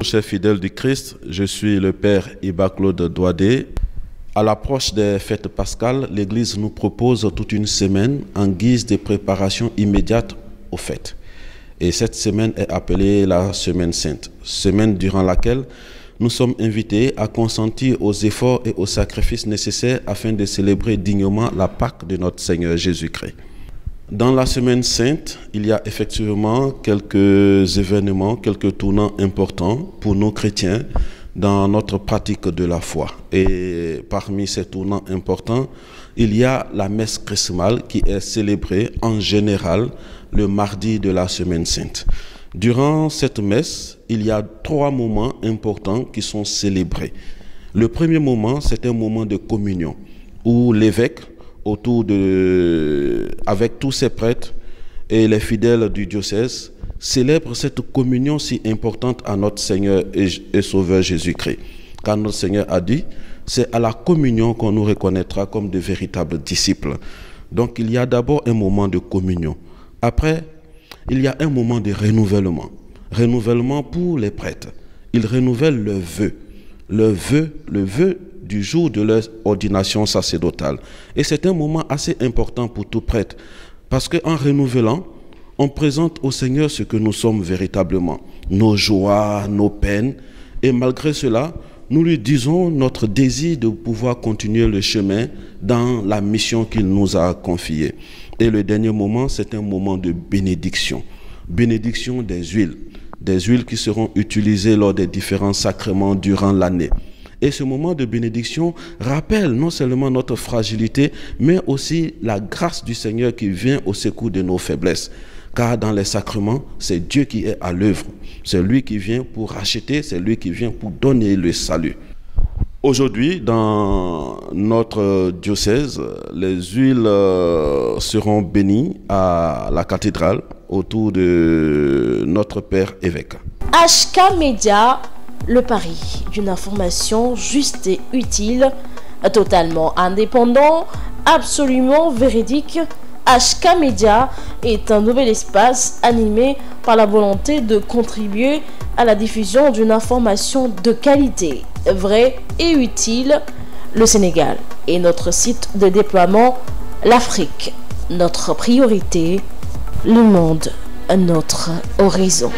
Chers fidèles du Christ, je suis le Père Iba-Claude Douadé. À l'approche des fêtes pascales, l'Église nous propose toute une semaine en guise de préparation immédiate aux fêtes. Et cette semaine est appelée la Semaine Sainte, semaine durant laquelle nous sommes invités à consentir aux efforts et aux sacrifices nécessaires afin de célébrer dignement la Pâque de notre Seigneur Jésus-Christ. Dans la Semaine Sainte, il y a effectivement quelques événements, quelques tournants importants pour nous chrétiens dans notre pratique de la foi. Et parmi ces tournants importants, il y a la messe chrismale qui est célébrée en général le mardi de la Semaine Sainte. Durant cette messe, il y a 3 moments importants qui sont célébrés. Le premier moment, c'est un moment de communion où l'évêque, avec tous ses prêtres et les fidèles du diocèse, célèbre cette communion si importante à notre Seigneur et Sauveur Jésus-Christ. Car notre Seigneur a dit, c'est à la communion qu'on nous reconnaîtra comme de véritables disciples. Donc il y a d'abord un moment de communion. Après, il y a un moment de renouvellement. Renouvellement pour les prêtres. Ils renouvellent le vœu du jour de leur ordination sacerdotale. Et c'est un moment assez important pour tout prêtre, parce qu'en renouvelant, on présente au Seigneur ce que nous sommes véritablement, nos joies, nos peines, et malgré cela, nous lui disons notre désir de pouvoir continuer le chemin dans la mission qu'il nous a confiée. Et le dernier moment, c'est un moment de bénédiction. Bénédiction des huiles qui seront utilisées lors des différents sacrements durant l'année. Et ce moment de bénédiction rappelle non seulement notre fragilité, mais aussi la grâce du Seigneur qui vient au secours de nos faiblesses. Car dans les sacrements, c'est Dieu qui est à l'œuvre. C'est lui qui vient pour racheter, c'est lui qui vient pour donner le salut. Aujourd'hui, dans notre diocèse, les huiles seront bénies à la cathédrale autour de notre Père évêque. HK Média, le pari d'une information juste et utile, totalement indépendant, absolument véridique. HK Média est un nouvel espace animé par la volonté de contribuer à la diffusion d'une information de qualité, vraie et utile. Le Sénégal est notre site de déploiement, l'Afrique, notre priorité, le monde, notre horizon.